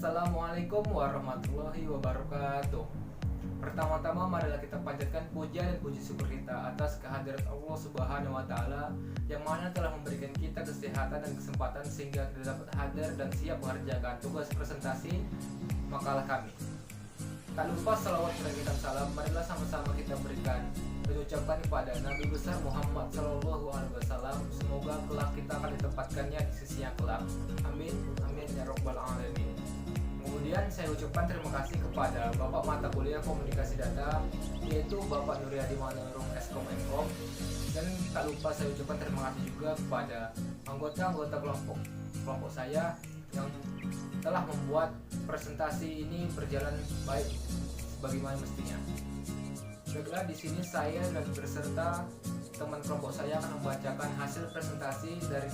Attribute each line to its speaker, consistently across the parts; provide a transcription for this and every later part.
Speaker 1: Assalamualaikum warahmatullahi wabarakatuh. Pertama-tama marilah kita panjatkan puja dan puji syukur kita atas kehadirat Allah Subhanahu wa taala yang mana telah memberikan kita kesehatan dan kesempatan sehingga kita dapat hadir dan siap mengerjakan tugas presentasi makalah kami. Tak lupa salawat dan salam marilah sama-sama kita berikan dan ucapkan kepada Nabi besar Muhammad Sallallahu Alaihi Wasallam. Semoga kelak kita akan ditempatkannya di sisi yang kelak. Amin, amin ya robbal alamin. Kemudian saya ucapkan terima kasih kepada Bapak Mata Kuliah Komunikasi Data, yaitu Bapak Nuryadi Manurung Eskom Mkom. Dan tak lupa saya ucapkan terima kasih juga kepada anggota-anggota kelompok saya yang telah membuat presentasi ini berjalan baik sebagaimana mestinya. Baiklah, di sini saya dan berserta teman kelompok saya akan membacakan hasil presentasi dari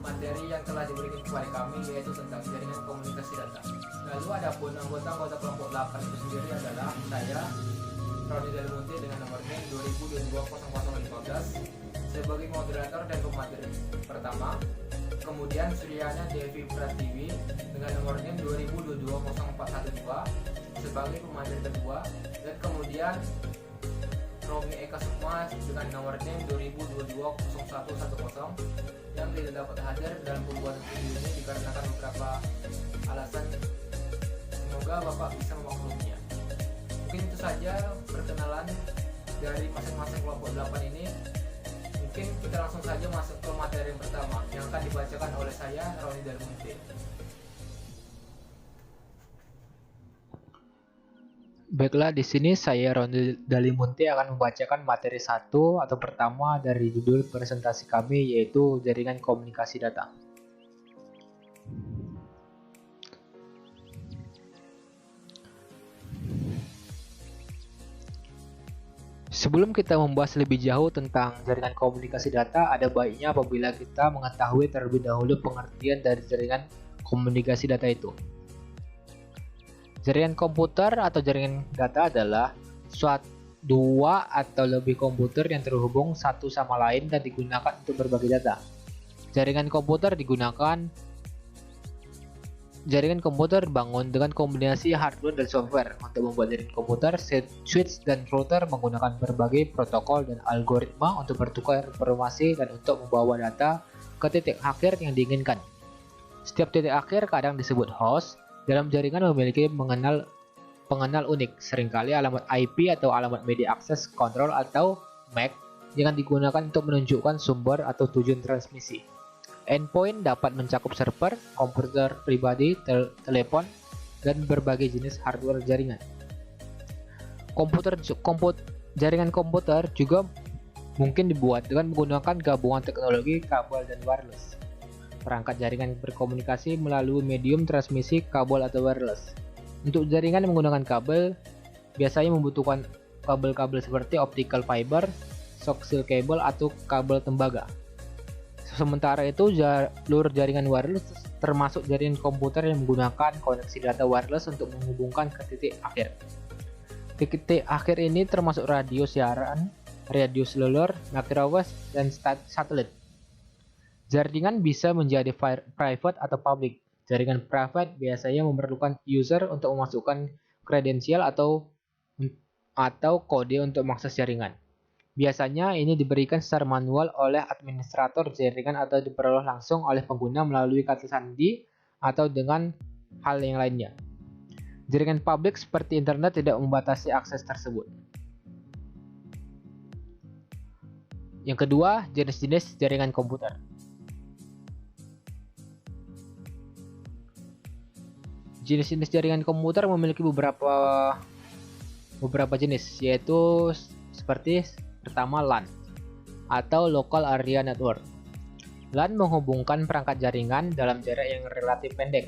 Speaker 1: materi yang telah diberikan kepada kami, yaitu tentang jaringan komunikasi data. Lalu adapun anggota kelompok 8 itu sendiri adalah saya, Roni Delmunti dengan nomor NIM 20220015 sebagai moderator dan pemateri pertama. Kemudian Suryana Devi Pratiwi dengan nomor NIM 20220412 sebagai pemateri kedua, dan kemudian Romi Eka Sukma dengan nomor NIM 20220110 yang tidak dapat hadir dalam pembuatan video ini dikarenakan beberapa alasan. Semoga Bapak bisa memakluminya. Mungkin itu saja perkenalan dari masing-masing kelompok 8 ini. Mungkin kita langsung saja masuk ke materi yang pertama yang akan dibacakan oleh saya, Roni Delmunti.
Speaker 2: Baiklah, di sini saya Roni Delmunti akan membacakan materi 1 atau pertama dari judul presentasi kami, yaitu jaringan komunikasi data. Sebelum kita membahas lebih jauh tentang jaringan komunikasi data, ada baiknya apabila kita mengetahui terlebih dahulu pengertian dari jaringan komunikasi data itu. Jaringan komputer atau jaringan data adalah suatu dua atau lebih komputer yang terhubung satu sama lain dan digunakan untuk berbagi data. Jaringan komputer dibangun dengan kombinasi hardware dan software. Untuk membuat jaringan komputer, switch dan router menggunakan berbagai protokol dan algoritma untuk bertukar informasi dan untuk membawa data ke titik akhir yang diinginkan. Setiap titik akhir kadang disebut host. Dalam jaringan memiliki pengenal unik, seringkali alamat IP atau alamat media access control atau MAC yang digunakan untuk menunjukkan sumber atau tujuan transmisi. Endpoint dapat mencakup server, komputer pribadi, telepon, dan berbagai jenis hardware jaringan. Jaringan komputer juga mungkin dibuat dengan menggunakan gabungan teknologi kabel dan wireless. Perangkat jaringan berkomunikasi melalui medium transmisi kabel atau wireless. Untuk jaringan yang menggunakan kabel, biasanya membutuhkan kabel-kabel seperti optical fiber, coaxial cable, atau kabel tembaga. Sementara itu, jalur jaringan wireless termasuk jaringan komputer yang menggunakan koneksi data wireless untuk menghubungkan ke titik akhir. Titik akhir ini termasuk radio siaran, radio seluler, microwave, dan satelit. Jaringan bisa menjadi private atau public. Jaringan private biasanya memerlukan user untuk memasukkan kredensial atau kode untuk mengakses jaringan. Biasanya ini diberikan secara manual oleh administrator jaringan atau diperoleh langsung oleh pengguna melalui kata sandi atau dengan hal yang lainnya. Jaringan publik seperti internet tidak membatasi akses tersebut. Yang kedua, jenis-jenis jaringan komputer. Jenis-jenis jaringan komputer memiliki beberapa jenis, yaitu seperti pertama LAN atau Local Area Network. LAN menghubungkan perangkat jaringan dalam jarak yang relatif pendek.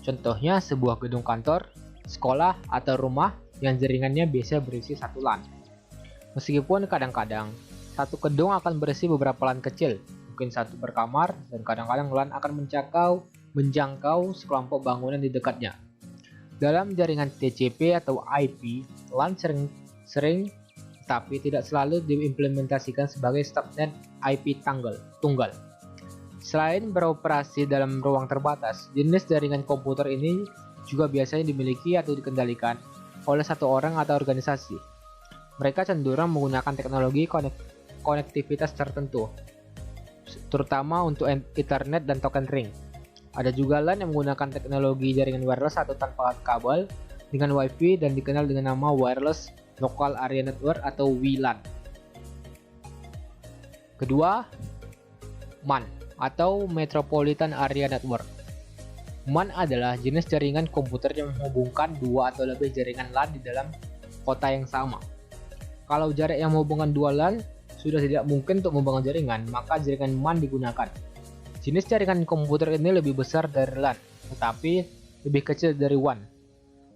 Speaker 2: Contohnya sebuah gedung kantor, sekolah, atau rumah yang jaringannya biasa berisi satu LAN. Meskipun kadang-kadang satu gedung akan berisi beberapa LAN kecil, mungkin satu per kamar, dan kadang-kadang LAN akan menjangkau sekelompok bangunan di dekatnya. Dalam jaringan TCP atau IP, LAN sering tapi tidak selalu diimplementasikan sebagai subnet IP tunggal. Selain beroperasi dalam ruang terbatas, jenis jaringan komputer ini juga biasanya dimiliki atau dikendalikan oleh satu orang atau organisasi. Mereka cenderung menggunakan teknologi konektivitas tertentu, terutama untuk Ethernet dan token ring. Ada juga LAN yang menggunakan teknologi jaringan wireless atau tanpa kabel dengan Wi-Fi dan dikenal dengan nama Wireless Local Area Network atau WLAN. Kedua, MAN atau Metropolitan Area Network. MAN adalah jenis jaringan komputer yang menghubungkan dua atau lebih jaringan LAN di dalam kota yang sama. Kalau jarak yang menghubungkan dua LAN sudah tidak mungkin untuk membangun jaringan, maka jaringan MAN digunakan. Jenis jaringan komputer ini lebih besar dari LAN, tetapi lebih kecil dari WAN.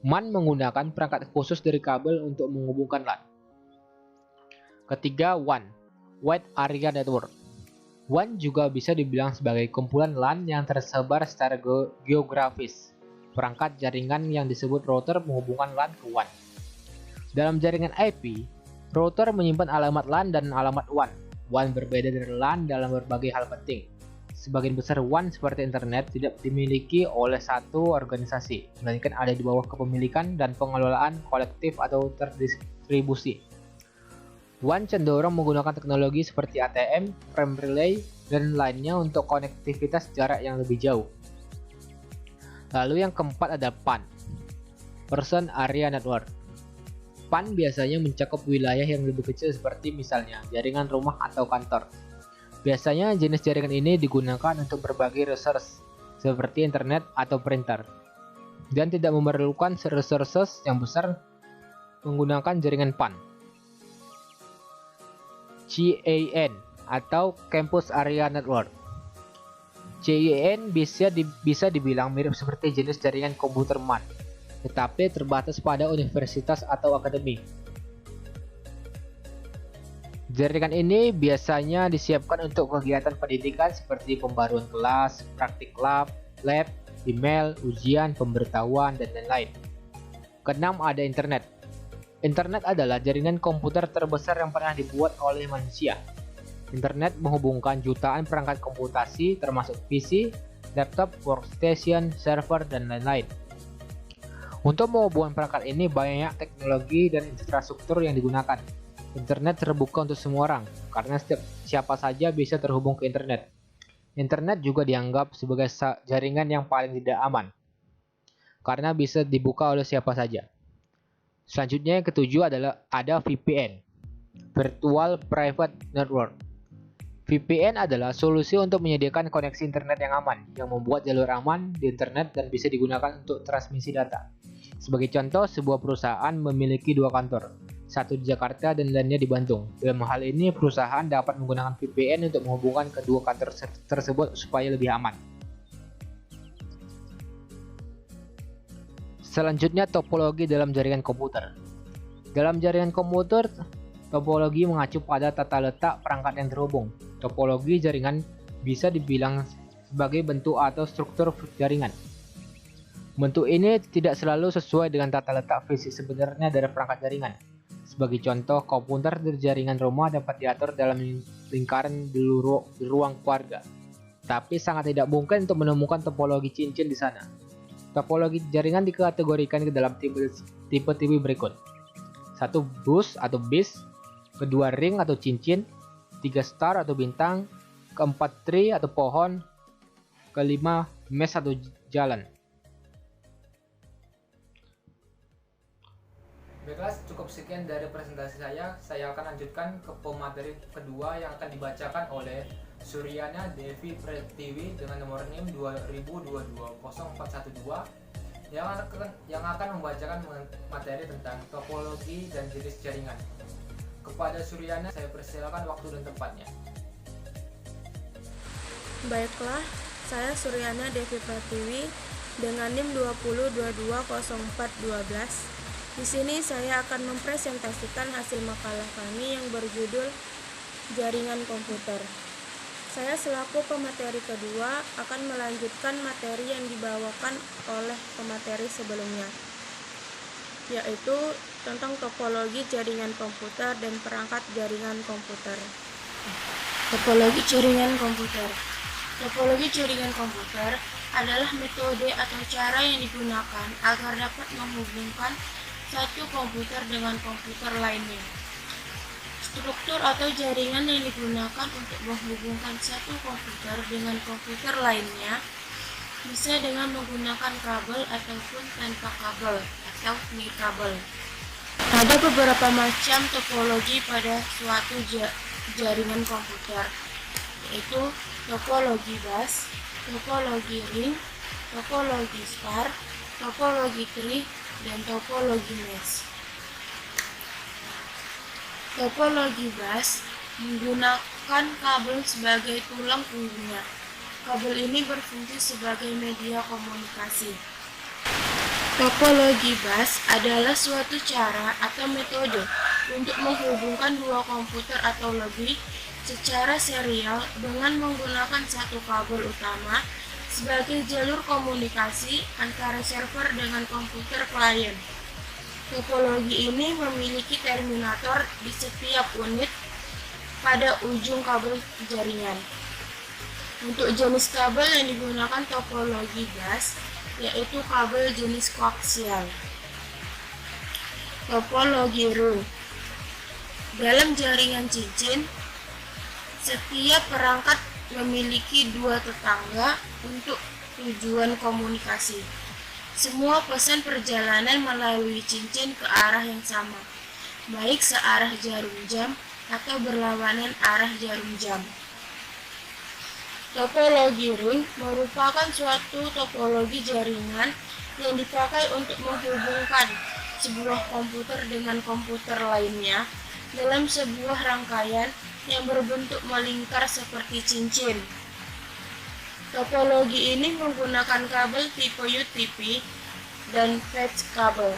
Speaker 2: MAN menggunakan perangkat khusus dari kabel untuk menghubungkan LAN. Ketiga, WAN, Wide Area Network. WAN juga bisa dibilang sebagai kumpulan LAN yang tersebar secara geografis. Perangkat jaringan yang disebut router menghubungkan LAN ke WAN. Dalam jaringan IP, router menyimpan alamat LAN dan alamat WAN. WAN berbeda dari LAN dalam berbagai hal penting. Sebagian besar WAN seperti internet tidak dimiliki oleh satu organisasi, melainkan ada di bawah kepemilikan dan pengelolaan kolektif atau terdistribusi. WAN cenderung menggunakan teknologi seperti ATM, frame relay, dan lainnya untuk konektivitas jarak yang lebih jauh. Lalu yang keempat ada PAN, Person Area Network. PAN biasanya mencakup wilayah yang lebih kecil seperti misalnya jaringan rumah atau kantor. Biasanya jenis jaringan ini digunakan untuk berbagai resource seperti internet atau printer, dan tidak memerlukan resources yang besar menggunakan jaringan PAN. CAN atau Campus Area Network. CAN bisa dibilang mirip seperti jenis jaringan komputer MAN, tetapi terbatas pada universitas atau akademi. Jaringan ini biasanya disiapkan untuk kegiatan pendidikan seperti pembaruan kelas, praktik lab, email, ujian, pemberitahuan, dan lain-lain. Keenam, ada internet. Internet adalah jaringan komputer terbesar yang pernah dibuat oleh manusia. Internet menghubungkan jutaan perangkat komputasi termasuk PC, laptop, workstation, server, dan lain-lain. Untuk menghubungkan perangkat ini banyak teknologi dan infrastruktur yang digunakan. Internet terbuka untuk semua orang, karena siapa saja bisa terhubung ke internet. Internet juga dianggap sebagai jaringan yang paling tidak aman, karena bisa dibuka oleh siapa saja. Selanjutnya yang ketujuh adalah ada VPN, Virtual Private Network. VPN adalah solusi untuk menyediakan koneksi internet yang aman, yang membuat jalur aman di internet dan bisa digunakan untuk transmisi data. Sebagai contoh, sebuah perusahaan memiliki dua kantor, satu di Jakarta dan lainnya di Bandung. Dalam hal ini, perusahaan dapat menggunakan VPN untuk menghubungkan kedua kantor tersebut supaya lebih aman. Selanjutnya, topologi dalam jaringan komputer. Dalam jaringan komputer, topologi mengacu pada tata letak perangkat yang terhubung. Topologi jaringan bisa dibilang sebagai bentuk atau struktur jaringan. Bentuk ini tidak selalu sesuai dengan tata letak fisik sebenarnya dari perangkat jaringan. Sebagai contoh, komputer di jaringan rumah dapat diatur dalam lingkaran di ruang keluarga. Tapi sangat tidak mungkin untuk menemukan topologi cincin di sana. Topologi jaringan dikategorikan ke dalam tipe berikut. 1. Bus atau bis, 2. Ring atau cincin, 3. Star atau bintang, 4. Tree atau pohon, 5. Mesh atau jalan.
Speaker 1: Baiklah, cukup sekian dari presentasi saya. Saya akan lanjutkan ke pemateri kedua yang akan dibacakan oleh Suryana Devi Pratiwi dengan nomor NIM 20220412 yang akan membacakan materi tentang topologi dan jenis jaringan. Kepada Suryana, saya persilakan waktu dan tempatnya.
Speaker 3: Baiklah, saya Suryana Devi Pratiwi dengan NIM 20220412. Di sini saya akan mempresentasikan hasil makalah kami yang berjudul Jaringan Komputer. Saya selaku pemateri kedua akan melanjutkan materi yang dibawakan oleh pemateri sebelumnya, yaitu tentang topologi jaringan komputer dan perangkat jaringan komputer. Topologi jaringan komputer. Topologi jaringan komputer adalah metode atau cara yang digunakan agar dapat menghubungkan satu komputer dengan komputer lainnya. Struktur atau jaringan yang digunakan untuk menghubungkan satu komputer dengan komputer lainnya bisa dengan menggunakan kabel ataupun tanpa kabel atau nirkabel. Ada beberapa macam topologi pada suatu jaringan komputer, yaitu topologi bus, topologi ring, topologi star, topologi tree, dan topologi mesh. Topologi bus menggunakan kabel sebagai tulang punggungnya. Kabel ini berfungsi sebagai media komunikasi. Topologi bus adalah suatu cara atau metode untuk menghubungkan dua komputer atau lebih secara serial dengan menggunakan satu kabel utama sebagai jalur komunikasi antara server dengan komputer klien. Topologi ini memiliki terminator di setiap unit pada ujung kabel jaringan. Untuk jenis kabel yang digunakan topologi bus yaitu kabel jenis koaksial. Topologi ring. Dalam jaringan cincin, setiap perangkat memiliki dua tetangga untuk tujuan komunikasi. Semua pesan perjalanan melalui cincin ke arah yang sama, baik searah jarum jam atau berlawanan arah jarum jam. Topologi ring merupakan suatu topologi jaringan yang dipakai untuk menghubungkan sebuah komputer dengan komputer lainnya dalam sebuah rangkaian yang berbentuk melingkar seperti cincin. Topologi ini menggunakan kabel tipe UTP dan patch kabel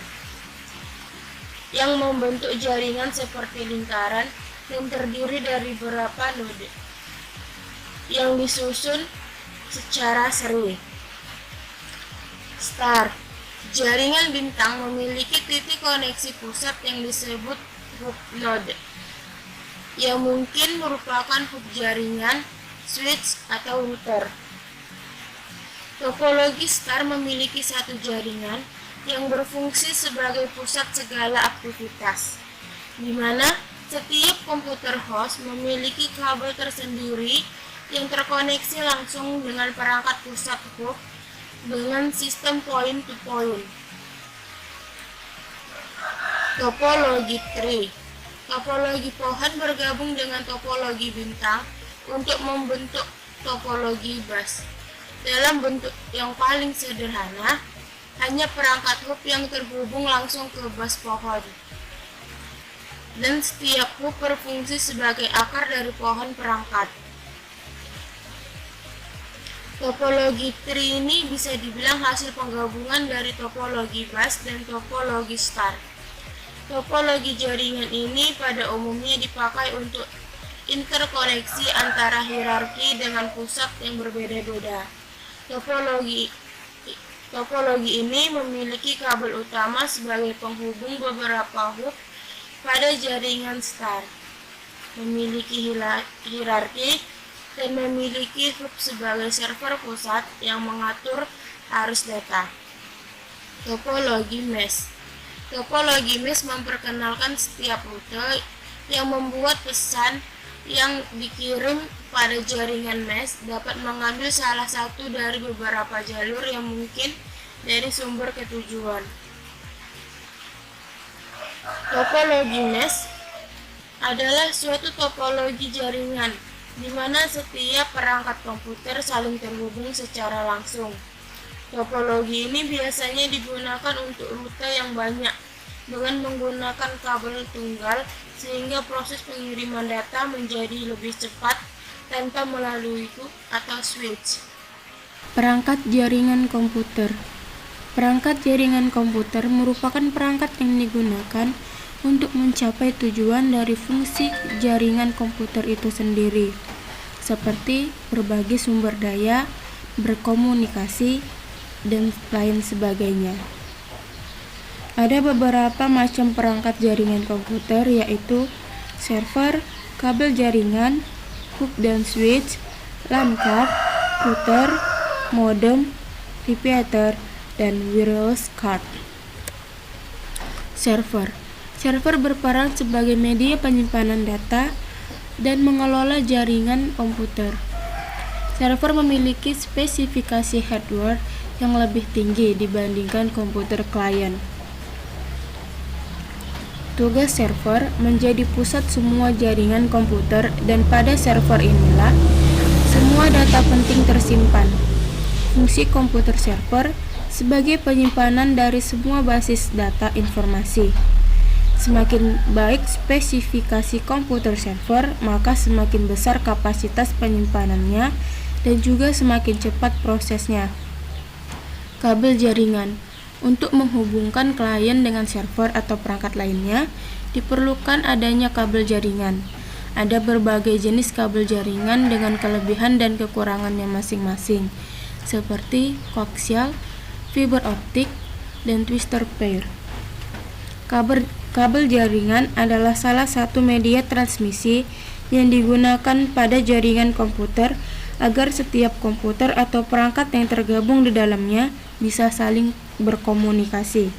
Speaker 3: yang membentuk jaringan seperti lingkaran yang terdiri dari beberapa node yang disusun secara seri. Star. Jaringan bintang memiliki titik koneksi pusat yang disebut hub node, yang mungkin merupakan hub jaringan, switch, atau router. Topologi star memiliki satu jaringan yang berfungsi sebagai pusat segala aktivitas, di mana setiap komputer host memiliki kabel tersendiri yang terkoneksi langsung dengan perangkat pusat hub dengan sistem point to point. Topologi tree. Topologi pohon bergabung dengan topologi bintang untuk membentuk topologi bus. Dalam bentuk yang paling sederhana, hanya perangkat hub yang terhubung langsung ke bus pohon, dan setiap hub berfungsi sebagai akar dari pohon perangkat. Topologi tree ini bisa dibilang hasil penggabungan dari topologi bus dan topologi star. Topologi jaringan ini pada umumnya dipakai untuk interkoneksi antara hierarki dengan pusat yang berbeda-beda. Topologi ini memiliki kabel utama sebagai penghubung beberapa hub pada jaringan star, memiliki hierarki, dan memiliki hub sebagai server pusat yang mengatur arus data. Topologi mesh. Topologi mesh memperkenalkan setiap rute yang membuat pesan yang dikirim pada jaringan mesh dapat mengambil salah satu dari beberapa jalur yang mungkin dari sumber ke tujuan. Topologi mesh adalah suatu topologi jaringan di mana setiap perangkat komputer saling terhubung secara langsung. Topologi ini biasanya digunakan untuk rute yang banyak dengan menggunakan kabel tunggal sehingga proses pengiriman data menjadi lebih cepat tanpa melalui hub atau switch.
Speaker 4: Perangkat jaringan komputer. Perangkat jaringan komputer merupakan perangkat yang digunakan untuk mencapai tujuan dari fungsi jaringan komputer itu sendiri, seperti berbagi sumber daya, berkomunikasi, dan lain sebagainya. Ada beberapa macam perangkat jaringan komputer, yaitu server, kabel jaringan, hub dan switch, LAN card, router, modem, repeater, dan wireless card. Server berperan sebagai media penyimpanan data dan mengelola jaringan komputer. Server memiliki spesifikasi hardware yang lebih tinggi dibandingkan komputer klien. Tugas server menjadi pusat semua jaringan komputer, dan pada server inilah semua data penting tersimpan. Fungsi komputer server sebagai penyimpanan dari semua basis data informasi. Semakin baik spesifikasi komputer server, maka semakin besar kapasitas penyimpanannya dan juga semakin cepat prosesnya. Kabel jaringan. Untuk menghubungkan klien dengan server atau perangkat lainnya, diperlukan adanya kabel jaringan. Ada berbagai jenis kabel jaringan dengan kelebihan dan kekurangannya masing-masing, seperti koaksial, fiber optik, dan twisted pair. Kabel jaringan adalah salah satu media transmisi yang digunakan pada jaringan komputer agar setiap komputer atau perangkat yang tergabung di dalamnya bisa saling berkomunikasi.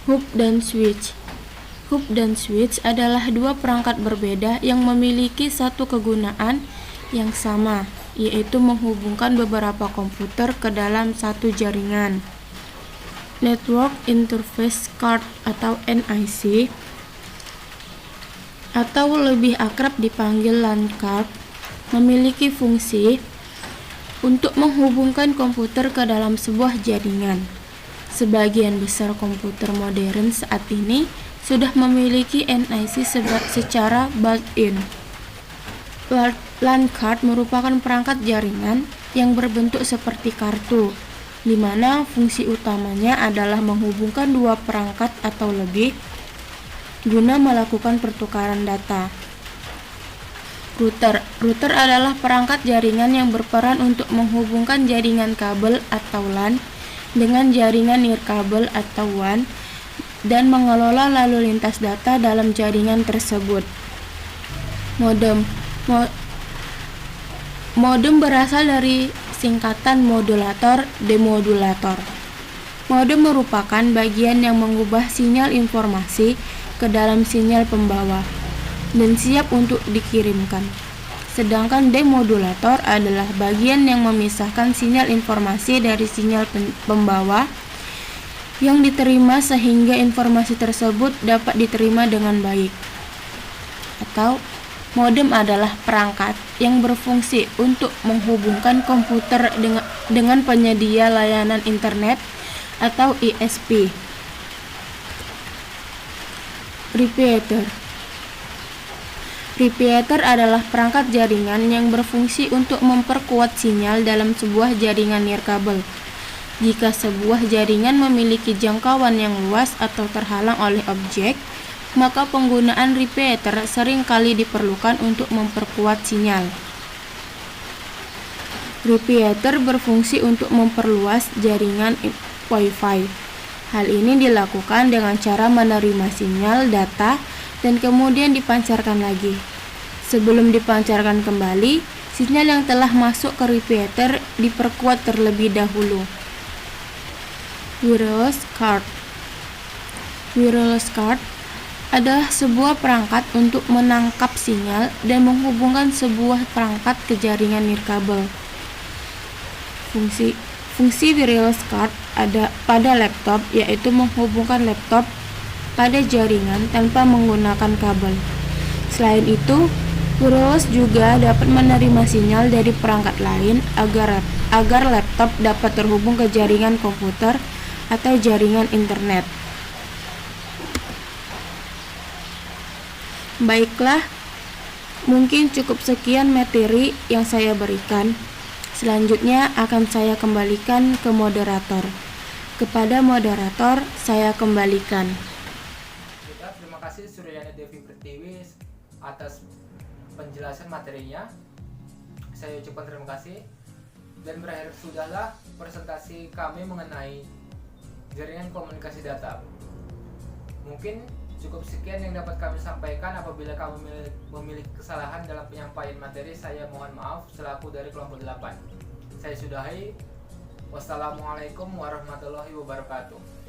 Speaker 4: Hub dan switch. Hub dan switch adalah dua perangkat berbeda yang memiliki satu kegunaan yang sama, yaitu menghubungkan beberapa komputer ke dalam satu jaringan. Network Interface Card atau NIC, atau lebih akrab dipanggil LAN card, memiliki fungsi untuk menghubungkan komputer ke dalam sebuah jaringan. Sebagian besar komputer modern saat ini sudah memiliki NIC secara built-in. LAN card merupakan perangkat jaringan yang berbentuk seperti kartu, di mana fungsi utamanya adalah menghubungkan dua perangkat atau lebih guna melakukan pertukaran data. Router adalah perangkat jaringan yang berperan untuk menghubungkan jaringan kabel atau LAN dengan jaringan nirkabel atau WAN dan mengelola lalu lintas data dalam jaringan tersebut. Modem berasal dari singkatan modulator demodulator. Modem merupakan bagian yang mengubah sinyal informasi ke dalam sinyal pembawa dan siap untuk dikirimkan. Sedangkan demodulator adalah bagian yang memisahkan sinyal informasi dari sinyal pembawa yang diterima sehingga informasi tersebut dapat diterima dengan baik. Atau modem adalah perangkat yang berfungsi untuk menghubungkan komputer dengan penyedia layanan internet atau ISP. Repeater adalah perangkat jaringan yang berfungsi untuk memperkuat sinyal dalam sebuah jaringan nirkabel. Jika sebuah jaringan memiliki jangkauan yang luas atau terhalang oleh objek, maka penggunaan repeater sering kali diperlukan untuk memperkuat sinyal. Repeater berfungsi untuk memperluas jaringan Wi-Fi. Hal ini dilakukan dengan cara menerima sinyal data dan kemudian dipancarkan lagi. Sebelum dipancarkan kembali, sinyal yang telah masuk ke repeater diperkuat terlebih dahulu. Wireless card adalah sebuah perangkat untuk menangkap sinyal dan menghubungkan sebuah perangkat ke jaringan nirkabel. Fungsi wireless card ada pada laptop, yaitu menghubungkan laptop pada jaringan tanpa menggunakan kabel. Selain itu, wireless juga dapat menerima sinyal dari perangkat lain agar laptop dapat terhubung ke jaringan komputer atau jaringan internet. Baiklah, mungkin cukup sekian materi yang saya berikan. Selanjutnya akan saya kembalikan ke moderator. Kepada moderator, saya kembalikan.
Speaker 1: Terima kasih Suryani Devi Pertiwi atas penjelasan materinya. Saya ucapkan terima kasih. Dan berakhir sudahlah presentasi kami mengenai jaringan komunikasi data. Mungkin Cukup sekian yang dapat kami sampaikan. Apabila kamu memiliki kesalahan dalam penyampaian materi, saya mohon maaf selaku dari kelompok 8. Saya sudahi. Wassalamualaikum warahmatullahi wabarakatuh.